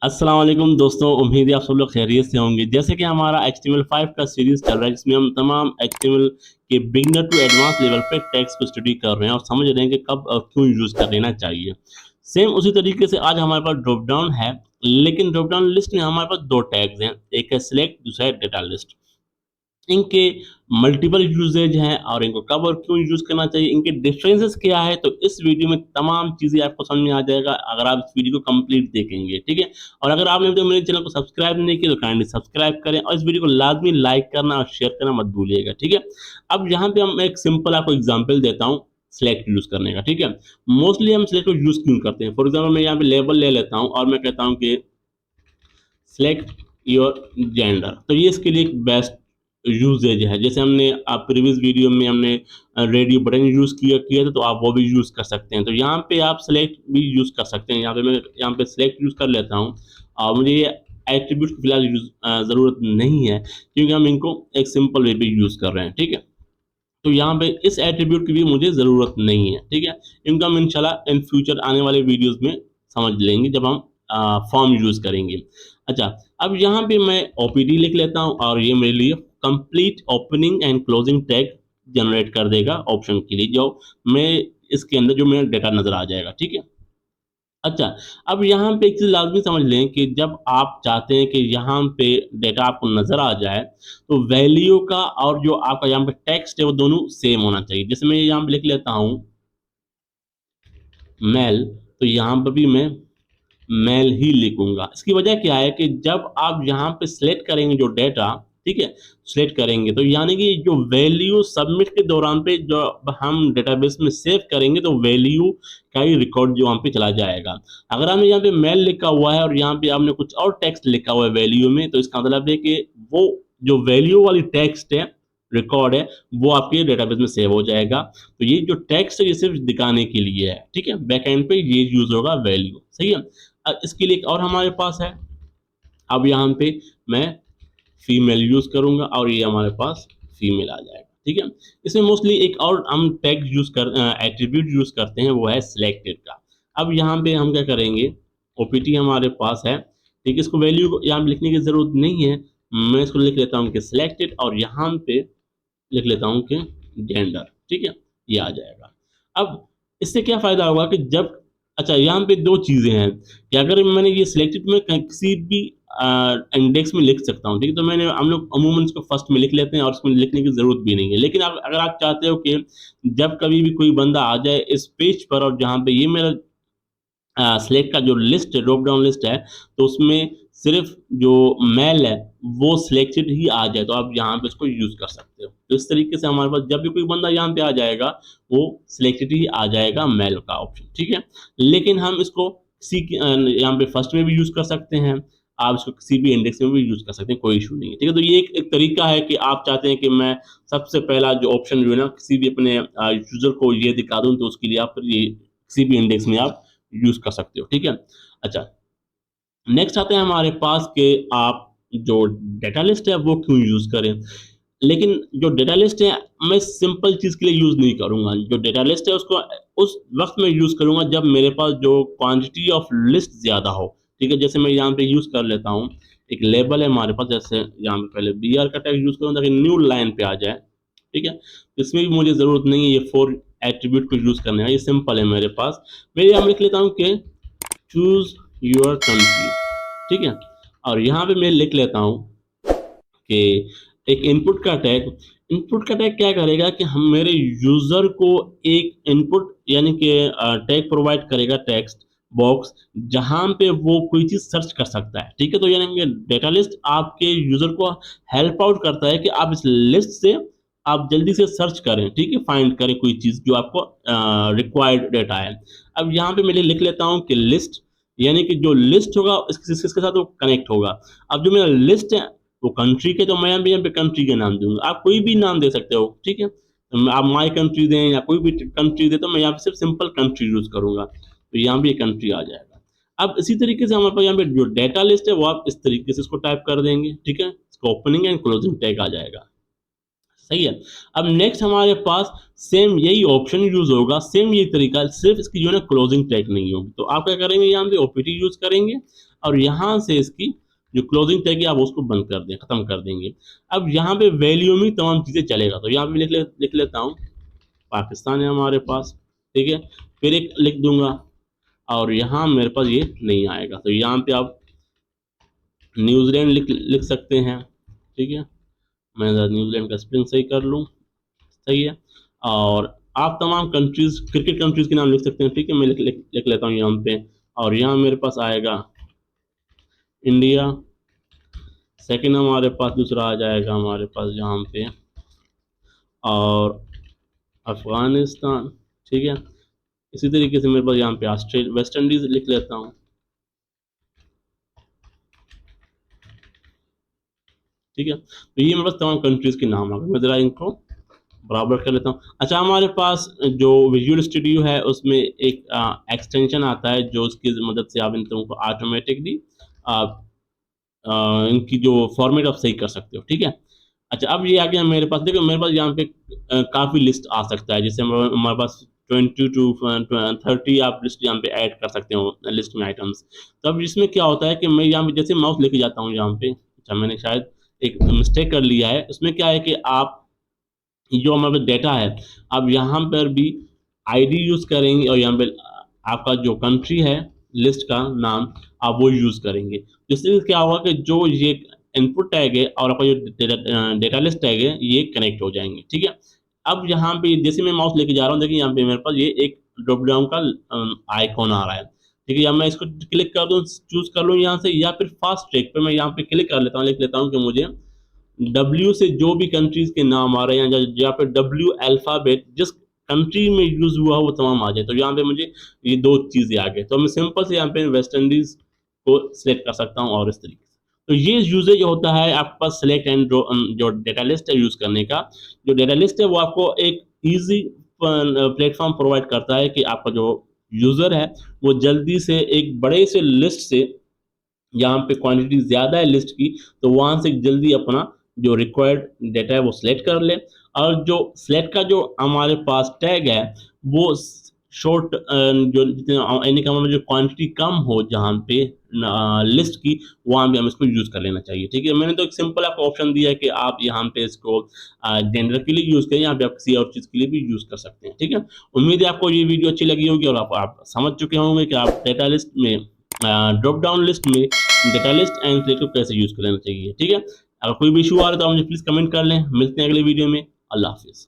अस्सलाम वालेकुम दोस्तों, उम्मीद है आप सब लोग खैरियत से होंगे। जैसे कि हमारा HTML5 का सीरीज़ चल रहा है, जिसमें हम तमाम HTML के बिगिनर टू एडवांस लेवल पे टैग्स को स्टडी कर रहे हैं और समझ रहे हैं कि कब और क्यों यूज़ कर लेना चाहिए। सेम उसी तरीके से आज हमारे पास ड्रॉप डाउन है, लेकिन ड्रॉप डाउन लिस्ट में हमारे पास 2 टैग्स हैं, एक है सिलेक्ट, दूसरा है डेटा लिस्ट। इनके मल्टीपल यूसेज हैं और इनको कब और क्यों यूज़ करना चाहिए, इनके डिफरेंसेस क्या है, तो इस वीडियो में तमाम चीज़ें आपको समझ में आ जाएगा अगर आप इस वीडियो को कंप्लीट देखेंगे, ठीक है? और अगर आपने अभी तक मेरे चैनल को सब्सक्राइब नहीं किया तो काइंडली सब्सक्राइब करें और इस वीडियो को लाज़मी लाइक करना और शेयर करना मत भूलिएगा, ठीक है? अब यहाँ पे हम एक सिंपल आपको एग्ज़ाम्पल देता हूँ सिलेक्ट यूज़ करने का, ठीक है? मोस्टली हम सिलेक्ट को यूज़ क्यों करते हैं? फॉर एग्ज़ाम्पल मैं यहाँ पे लेबल ले लेता हूँ और मैं कहता हूँ कि सिलेक्ट योर जेंडर, तो ये इसके लिए एक बेस्ट यूजेज है। जैसे हमने आप प्रीवियस वीडियो में हमने रेडियो बटन यूज़ किया था, तो आप वो भी यूज़ कर सकते हैं। तो यहाँ पे आप सेलेक्ट भी यूज़ कर सकते हैं। यहाँ पे मैं यहाँ पे सेलेक्ट यूज़ कर लेता हूँ और मुझे ये एट्रीब्यूट की फिलहाल ज़रूरत नहीं है, क्योंकि हम इनको एक सिंपल वे पे यूज़ कर रहे हैं, ठीक है? तो यहाँ पे इस एट्रीब्यूट की भी मुझे ज़रूरत नहीं है, ठीक है? इनको हम इंशाल्लाह इन फ्यूचर आने वाले वीडियोज़ में समझ लेंगे जब हम फॉर्म यूज़ करेंगे। अच्छा, अब यहाँ पे मैं ओपीडी लिख लेता हूँ और ये मेरे लिए complete opening and closing tag generate कर देगा ऑप्शन के लिए, जो मैं इसके अंदर जो मेरा डेटा नज़र आ जाएगा, ठीक है? अच्छा, अब यहाँ पे एक चीज़ लाज़मी समझ लें कि जब आप चाहते हैं कि यहाँ पे डेटा आपको नज़र आ जाए, तो वैल्यू का और जो आपका यहाँ पे टेक्स्ट है, वो दोनों सेम होना चाहिए। जैसे मैं यहाँ पे लिख लेता हूँ मेल, तो यहाँ पर भी मैं मेल ही लिखूँगा। इसकी वजह क्या है कि जब आप यहाँ पे सिलेक्ट करेंगे जो डेटा, ठीक है? सिलेक्ट करेंगे तो यानी कि जो वैल्यू सबमिट के दौरान पे जो हम डेटाबेस में सेव करेंगे, तो वैल्यू का ही रिकॉर्ड जो वहाँ पे चला जाएगा। अगर हमने यहाँ पे मेल लिखा हुआ है और यहाँ पे आपने कुछ और टेक्स्ट लिखा हुआ है वैल्यू में, तो इसका मतलब है कि वो जो वैल्यू वाली टेक्स्ट है, रिकॉर्ड है, वो आपके डेटाबेस में सेव हो जाएगा। तो ये जो टेक्स्ट है, ये सिर्फ़ दिखाने के लिए है, ठीक है? बैकएंड पे ये यूज़ होगा वैल्यू, सही है? इसके लिए एक और हमारे पास है, अब यहाँ पे मैं फीमेल यूज़ करूँगा और ये हमारे पास फीमेल आ जाएगा, ठीक है? इसमें मोस्टली एक और हम टैग एट्रीब्यूट यूज़ करते हैं, वो है सिलेक्टेड का। अब यहाँ पे हम क्या करेंगे, ओपीटी हमारे पास है, ठीक है? इसको वैल्यू को यहाँ पे लिखने की ज़रूरत नहीं है, मैं इसको लिख लेता हूँ कि सिलेक्टेड और यहाँ पे लिख लेता हूँ कि जेंडर, ठीक है? ये आ जाएगा। अब इससे क्या फ़ायदा होगा कि जब अच्छा, यहाँ पे 2 चीज़ें हैं कि अगर मैंने ये सिलेक्टेड में किसी भी इंडेक्स में लिख सकता हूँ, ठीक है? तो हम लोग अमूमन इसको फर्स्ट में लिख लेते हैं और उसमें लिखने की ज़रूरत भी नहीं है। लेकिन अगर आप चाहते हो कि जब कभी भी कोई बंदा आ जाए इस पेज पर और जहाँ पे ये मेरा सिलेक्ट का जो लिस्ट है, ड्रॉप डाउन लिस्ट है, तो उसमें सिर्फ़ जो मेल है, वो सिलेक्टेड ही आ जाए, तो आप यहाँ पे इसको यूज़ कर सकते हो। तो इस तरीके से हमारे पास जब भी कोई बंदा यहाँ पे आ जाएगा, वो सिलेक्टेड ही आ जाएगा मेल का ऑप्शन, ठीक है? लेकिन हम इसको यहाँ पे फर्स्ट में भी यूज़ कर सकते हैं, आप इसको किसी भी इंडेक्स में भी यूज़ कर सकते हैं, कोई इश्यू नहीं है, ठीक है? तो ये एक एक तरीका है कि आप चाहते हैं कि मैं सबसे पहला जो ऑप्शन जो है ना, किसी भी अपने यूज़र को ये दिखा दूँ, तो उसके लिए आप फिर ये किसी भी इंडेक्स में आप यूज़ कर सकते हो, ठीक है? अच्छा, नेक्स्ट आते हैं हमारे पास कि आप जो डेटा लिस्ट है वो क्यों यूज़ करें? लेकिन जो डेटा लिस्ट है, मैं सिंपल चीज़ के लिए यूज़ नहीं करूँगा। जो डेटा लिस्ट है उसको उस वक़्त में यूज़ करूँगा जब मेरे पास जो क्वांटिटी ऑफ लिस्ट ज़्यादा हो, ठीक है? जैसे मैं यहाँ पे यूज़ कर लेता हूँ, एक लेबल है हमारे पास, जैसे यहाँ पे पहले बीआर का टैग यूज़ करूँ ताकि न्यू लाइन पे आ जाए, ठीक है? इसमें भी मुझे ज़रूरत नहीं है ये 4 एट्रिब्यूट को यूज़ करने का, ये सिंपल है मेरे पास। मैं यहाँ लिख लेता हूँ कि चूज़ योर कंट्री, ठीक है? और यहाँ पे मैं लिख लेता हूँ कि एक इनपुट का टैग क्या करेगा कि हम मेरे यूज़र को एक इनपुट यानी कि टैग प्रोवाइड करेगा, टेक्स्ट बॉक्स, जहाँ पे वो कोई चीज़ सर्च कर सकता है, ठीक है? तो यानी कि डेटा लिस्ट आपके यूज़र को हेल्प आउट करता है कि आप इस लिस्ट से आप जल्दी से सर्च करें, ठीक है? फाइंड करें कोई चीज़ जो आपको रिक्वायर्ड डेटा है। अब यहाँ पे मैं लिख लेता हूँ कि लिस्ट, यानी कि जो लिस्ट होगा किसके साथ वो कनेक्ट होगा। अब जो मेरा लिस्ट है वो कंट्री के, तो मैं यहाँ पे कंट्री का नाम दूँगा। आप कोई भी नाम दे सकते हो, ठीक है? आप माय कंट्री दें या कोई भी कंट्री दें, तो मैं यहाँ पे सिर्फ़ सिंपल कंट्री यूज़ करूँगा। तो यहाँ पे ये कंट्री आ जाएगा। अब इसी तरीके से हमारे पास यहाँ पे जो डेटा लिस्ट है वो आप इस तरीके से इसको टाइप कर देंगे, ठीक है? इसका ओपनिंग एंड क्लोजिंग टैग आ जाएगा। सही है। अब नेक्स्ट हमारे पास सेम यही ऑप्शन यूज़ होगा, सेम यही तरीका, सिर्फ़ इसकी जो है ना क्लोजिंग टैग नहीं होगी। तो आप क्या करेंगे, यहाँ पे ओपीटी यूज़ करेंगे और यहाँ से इसकी जो क्लोजिंग टैग है आप उसको बंद कर दें, खत्म कर देंगे। अब यहाँ पे वैल्यू में तमाम चीज़ें चलेगा, तो यहाँ पे लिख लेता हूँ पाकिस्तान है हमारे पास, ठीक है। फिर एक लिख दूंगा और यहाँ मेरे पास ये नहीं आएगा, तो यहाँ पे आप न्यूजीलैंड लिख सकते हैं, ठीक है। मैं न्यूजीलैंड का स्पेलिंग सही कर लूँ, सही है। और आप तमाम कंट्रीज, क्रिकेट कंट्रीज के नाम लिख सकते हैं, ठीक है। मैं लिख लेता हूँ यहाँ पे, और यहाँ मेरे पास आएगा इंडिया। सेकंड हमारे पास दूसरा आ जाएगा हमारे पास यहाँ पे, और अफगानिस्तान, ठीक है। इसी तरीके से मेरे पास यहाँ पे ऑस्ट्रेलिया, वेस्ट इंडीज लिख लेता हूँ, ठीक है। तो ये मेरे पास तमाम कंट्रीज के नाम आ गए। मैं जरा इनको बराबर कर लेता हूँ। अच्छा, हमारे पास जो विजुअल स्टूडियो है उसमें एक एक्सटेंशन आता है जो उसकी मदद से आप इन लोगों को ऑटोमेटिकली इनकी जो फॉर्मेट आप सही कर सकते हो, ठीक है। अच्छा, अब ये आ गया मेरे पास। देखो मेरे पास यहाँ पे काफ़ी लिस्ट आ सकता है, जैसे हमारे पास 20 टू 30 आप लिस्ट यहाँ पे ऐड कर सकते हो लिस्ट में आइटम्स। तो अब इसमें क्या होता है कि मैं यहाँ पे जैसे माउस लेके जाता हूँ यहाँ पे, अच्छा मैंने शायद एक मिस्टेक कर लिया है। उसमें क्या है कि आप जो हमारे डेटा है, अब यहाँ पर भी आईडी यूज़ करेंगे और यहाँ पे आपका जो कंट्री है, लिस्ट का नाम आप वो यूज़ करेंगे। जिससे क्या होगा कि जो ये इनपुट टैग है और आपका जो डेटा लिस्ट टैग है ये कनेक्ट हो जाएंगे, ठीक है। अब यहाँ पे जैसे मैं माउस लेके जा रहा हूँ, देखिए यहाँ पे मेरे पास ये एक ड्रॉप डाउन का आइकॉन आ रहा है, ठीक है। या मैं इसको क्लिक कर दूँ, चूज कर लूँ यहाँ से, या फिर फास्ट ट्रैक पे मैं यहाँ पे क्लिक कर लेता हूँ, लिख लेता हूँ कि मुझे डब्ल्यू से जो भी कंट्रीज के नाम आ रहे हैं, या फिर डब्ल्यू अल्फाबेट जिस कंट्री में यूज हुआ वो तमाम आ जाए। तो यहाँ पे मुझे ये दो चीजें आ गई, तो मैं सिंपल से यहाँ पे वेस्ट इंडीज को सिलेक्ट कर सकता हूँ और इस तरीके से। तो ये यूजेज होता है आपके पास सेलेक्ट एंड जो डेटा लिस्ट है यूज करने का। जो डेटा लिस्ट है वो आपको एक ईजी प्लेटफॉर्म प्रोवाइड करता है कि आपका जो यूजर है वो जल्दी से एक बड़े से लिस्ट से, यहाँ पे क्वांटिटी ज़्यादा है लिस्ट की, तो वहाँ से जल्दी अपना जो रिक्वायर्ड डेटा है वो सिलेक्ट कर ले। और जो सिलेक्ट का जो हमारे पास टैग है वो शॉर्ट, जो जितने यानी कि हमारा जो क्वांटिटी कम हो जहाँ पे लिस्ट की, वहाँ भी हम इसको यूज़ कर लेना चाहिए, ठीक है। मैंने तो एक सिंपल आपको ऑप्शन दिया है कि आप यहाँ पे इसको जेंडर के लिए यूज़ करें, यहाँ पे आप किसी और चीज़ के लिए भी यूज़ कर सकते हैं, ठीक है। उम्मीद है आपको ये वीडियो अच्छी लगी होगी और आप समझ चुके होंगे कि आप डेटा लिस्ट में, ड्रॉप डाउन लिस्ट में डेटा लिस्ट एंड सिलेक्ट को कैसे यूज़ कर लेना चाहिए, ठीक है। अगर कोई भी इशू आ रहा है तो आप मुझे प्लीज़ कमेंट कर लें। मिलते हैं अगले वीडियो में। अल्लाह हाफिज़।